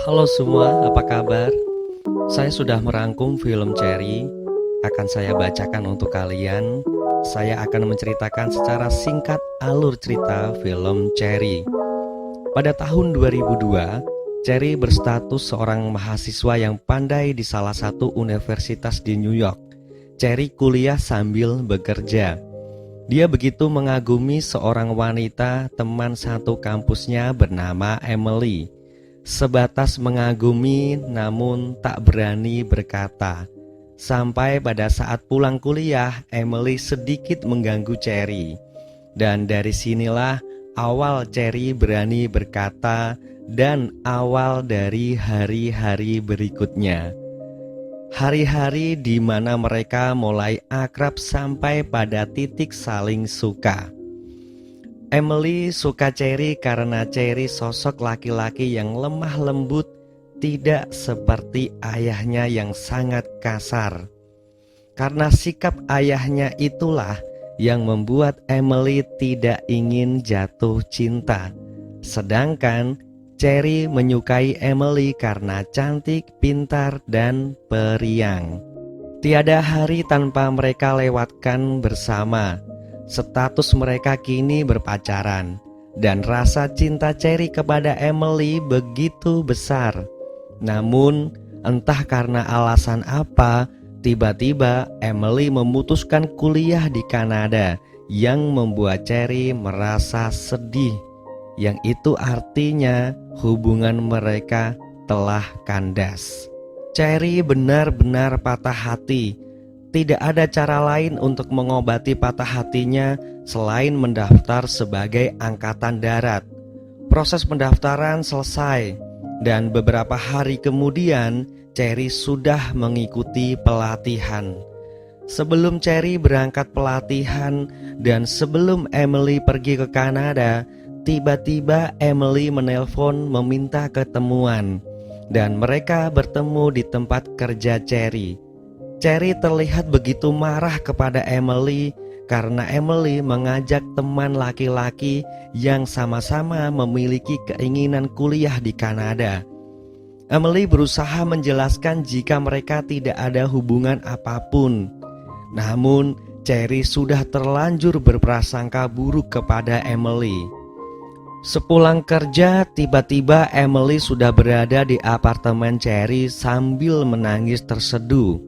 Halo semua, apa kabar? Saya sudah merangkum film Cherry. Akan saya bacakan untuk kalian. Saya akan menceritakan secara singkat alur cerita film Cherry. Pada tahun 2002, Cherry berstatus seorang mahasiswa yang pandai di salah satu universitas di New York. Cherry kuliah sambil bekerja. Dia begitu mengagumi seorang wanita teman satu kampusnya bernama Emily. Sebatas mengagumi namun tak berani berkata. Sampai pada saat pulang kuliah, Emily sedikit mengganggu Cherry. Dan dari sinilah awal Cherry berani berkata dan awal dari hari-hari berikutnya. Hari-hari di mana mereka mulai akrab sampai pada titik saling suka. Emily suka Cherry karena Cherry sosok laki-laki yang lemah lembut, tidak seperti ayahnya yang sangat kasar. Karena sikap ayahnya itulah yang membuat Emily tidak ingin jatuh cinta. Sedangkan Cherry menyukai Emily karena cantik, pintar, dan periang. Tiada hari tanpa mereka lewatkan bersama. Status mereka kini berpacaran. Dan rasa cinta Cherry kepada Emily begitu besar. Namun, entah karena alasan apa, tiba-tiba Emily memutuskan kuliah di Kanada, yang membuat Cherry merasa sedih. Yang itu artinya hubungan mereka telah kandas. Cherry benar-benar patah hati. Tidak ada cara lain untuk mengobati patah hatinya selain mendaftar sebagai angkatan darat. Proses pendaftaran selesai dan beberapa hari kemudian Cherry sudah mengikuti pelatihan. Sebelum Cherry berangkat pelatihan dan sebelum Emily pergi ke Kanada, tiba-tiba Emily menelpon meminta ketemuan. Dan mereka bertemu di tempat kerja Cherry. Cherry terlihat begitu marah kepada Emily karena Emily mengajak teman laki-laki yang sama-sama memiliki keinginan kuliah di Kanada. Emily berusaha menjelaskan jika mereka tidak ada hubungan apapun. Namun Cherry sudah terlanjur berprasangka buruk kepada Emily. Sepulang kerja, tiba-tiba Emily sudah berada di apartemen Cherry sambil menangis terseduh.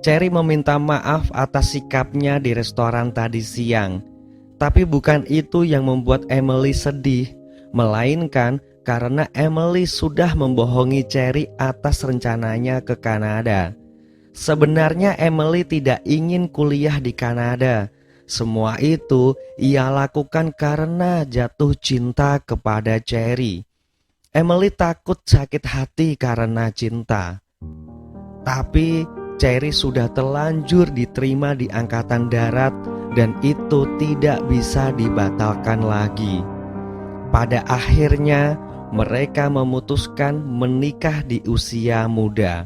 Cherry meminta maaf atas sikapnya di restoran tadi siang. Tapi bukan itu yang membuat Emily sedih, melainkan karena Emily sudah membohongi Cherry atas rencananya ke Kanada. Sebenarnya Emily tidak ingin kuliah di Kanada. Semua itu ia lakukan karena jatuh cinta kepada Cherry. Emily takut sakit hati karena cinta. Tapi Cherry sudah terlanjur diterima di angkatan darat dan itu tidak bisa dibatalkan lagi. Pada akhirnya mereka memutuskan menikah di usia muda.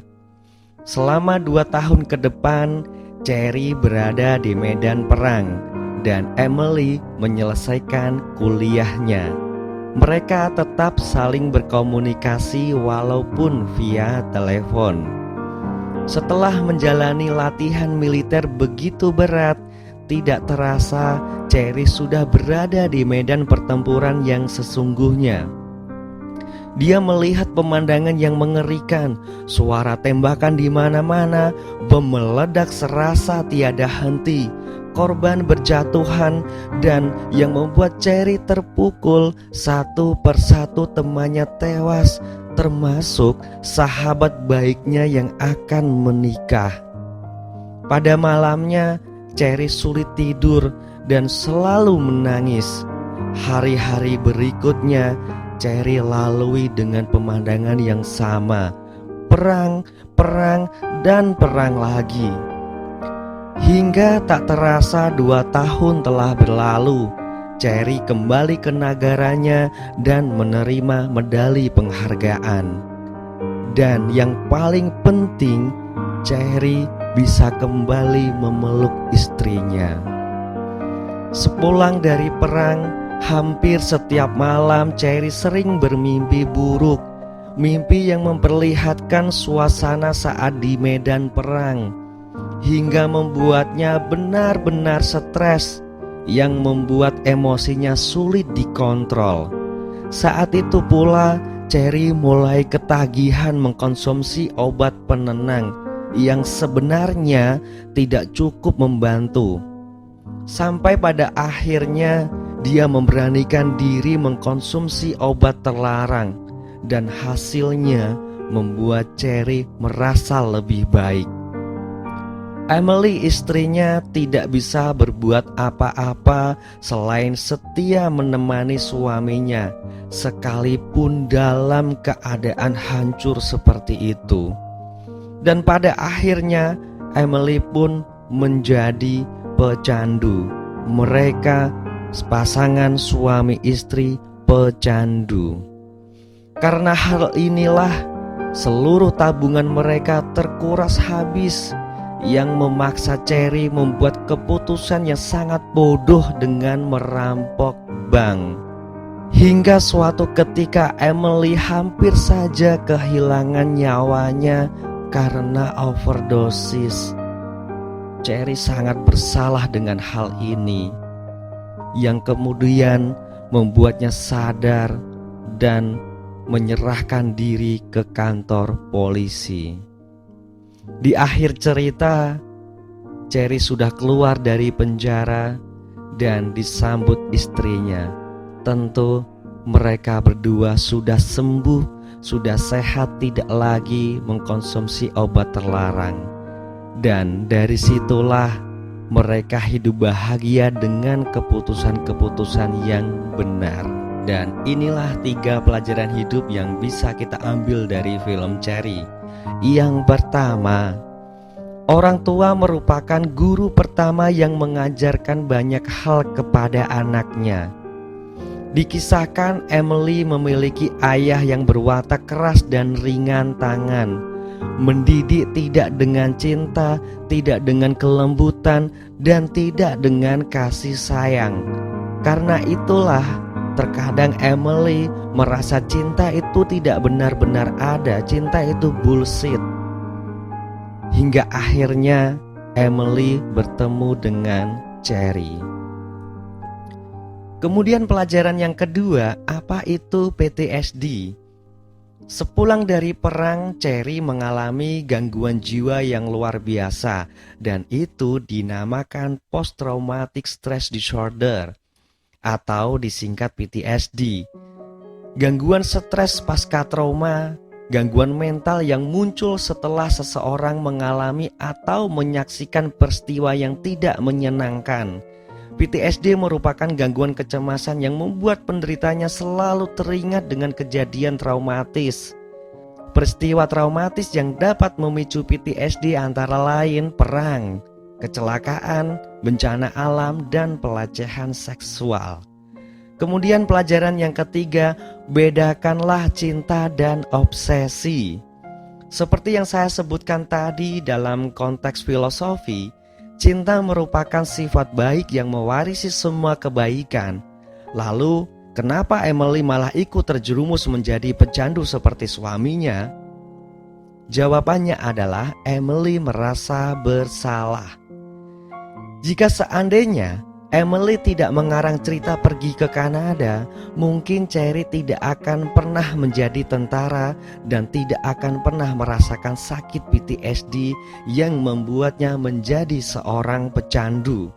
Selama 2 tahun ke depan Cherry berada di medan perang dan Emily menyelesaikan kuliahnya. Mereka tetap saling berkomunikasi walaupun via telepon. Setelah menjalani latihan militer begitu berat, tidak terasa Cherry sudah berada di medan pertempuran yang sesungguhnya. Dia melihat pemandangan yang mengerikan, suara tembakan di mana-mana, bom meledak serasa tiada henti, korban berjatuhan, dan yang membuat Cherry terpukul satu persatu temannya tewas, termasuk sahabat baiknya yang akan menikah. Pada malamnya, Cherry sulit tidur dan selalu menangis. Hari-hari berikutnya Cherry lalui dengan pemandangan yang sama. Perang, perang, dan perang lagi. Hingga tak terasa 2 tahun telah berlalu. Cherry kembali ke negaranya dan menerima medali penghargaan. Dan yang paling penting, Cherry bisa kembali memeluk istrinya. Sepulang dari perang, hampir setiap malam Cherry sering bermimpi buruk. mimpi yang memperlihatkan suasana saat di medan perang, hingga membuatnya benar-benar stres yang membuat emosinya sulit dikontrol. Saat itu pula Cherry mulai ketagihan mengkonsumsi obat penenang yang sebenarnya tidak cukup membantu. Sampai pada akhirnya dia memberanikan diri mengkonsumsi obat terlarang, dan hasilnya membuat Cherry merasa lebih baik. Emily, istrinya, tidak bisa berbuat apa-apa selain setia menemani suaminya, sekalipun dalam keadaan hancur seperti itu. Dan pada akhirnya Emily pun menjadi pecandu. Mereka pasangan suami istri pecandu. Karena hal inilah seluruh tabungan mereka terkuras habis, yang memaksa Cherry membuat keputusan yang sangat bodoh dengan merampok bank. Hingga suatu ketika Emily hampir saja kehilangan nyawanya karena overdosis. Cherry sangat bersalah dengan hal ini, yang kemudian membuatnya sadar dan menyerahkan diri ke kantor polisi. Di akhir cerita, Cherry sudah keluar dari penjara dan disambut istrinya. Tentu mereka berdua sudah sembuh, sudah sehat, tidak lagi mengkonsumsi obat terlarang. Dan dari situlah mereka hidup bahagia dengan keputusan-keputusan yang benar. Dan inilah 3 pelajaran hidup yang bisa kita ambil dari film Cherry. Yang pertama, orang tua merupakan guru pertama yang mengajarkan banyak hal kepada anaknya. Dikisahkan Emily memiliki ayah yang berwatak keras dan ringan tangan, mendidik tidak dengan cinta, tidak dengan kelembutan, dan tidak dengan kasih sayang. Karena itulah terkadang Emily merasa cinta itu tidak benar-benar ada, cinta itu bullshit. Hingga akhirnya Emily bertemu dengan Cherry. Kemudian pelajaran yang kedua, apa itu PTSD? Sepulang dari perang, Cherry mengalami gangguan jiwa yang luar biasa, dan itu dinamakan Post Traumatic Stress Disorder atau disingkat PTSD. Gangguan stres pasca trauma, gangguan mental yang muncul setelah seseorang mengalami atau menyaksikan peristiwa yang tidak menyenangkan. PTSD merupakan gangguan kecemasan yang membuat penderitanya selalu teringat dengan kejadian traumatis. Peristiwa traumatis yang dapat memicu PTSD antara lain perang, kecelakaan, bencana alam, dan pelecehan seksual. Kemudian pelajaran yang ketiga, bedakanlah cinta dan obsesi. Seperti yang saya sebutkan tadi dalam konteks filosofi, cinta merupakan sifat baik yang mewarisi semua kebaikan. Lalu, kenapa Emily malah ikut terjerumus menjadi pecandu seperti suaminya? Jawabannya adalah Emily merasa bersalah. Jika seandainya Emily tidak mengarang cerita pergi ke Kanada, mungkin Cherry tidak akan pernah menjadi tentara dan tidak akan pernah merasakan sakit PTSD yang membuatnya menjadi seorang pecandu.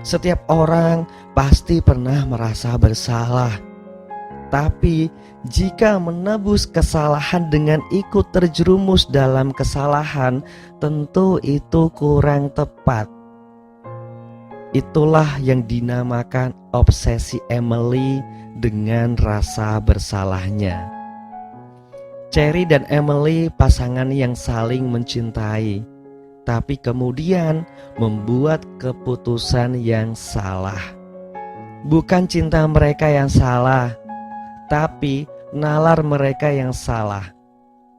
Setiap orang pasti pernah merasa bersalah. Tapi jika menebus kesalahan dengan ikut terjerumus dalam kesalahan, tentu itu kurang tepat. Itulah yang dinamakan obsesi Emily dengan rasa bersalahnya. Cherry dan Emily pasangan yang saling mencintai, tapi kemudian membuat keputusan yang salah. Bukan cinta mereka yang salah, tapi nalar mereka yang salah.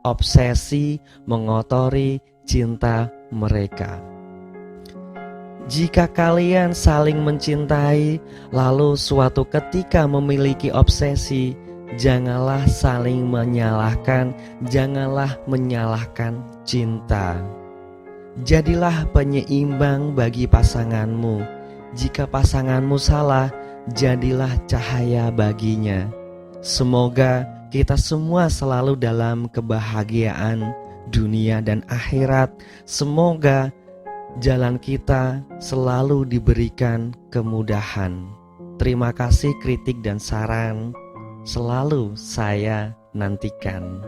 Obsesi mengotori cinta mereka. Jika kalian saling mencintai, lalu suatu ketika memiliki obsesi, Janganlah saling menyalahkan, janganlah menyalahkan cinta. Jadilah penyeimbang bagi pasanganmu. Jika pasanganmu salah, jadilah cahaya baginya. Semoga kita semua selalu dalam kebahagiaan dunia dan akhirat. Semoga jalan kita selalu diberikan kemudahan. Terima kasih kritik dan saran, selalu saya nantikan.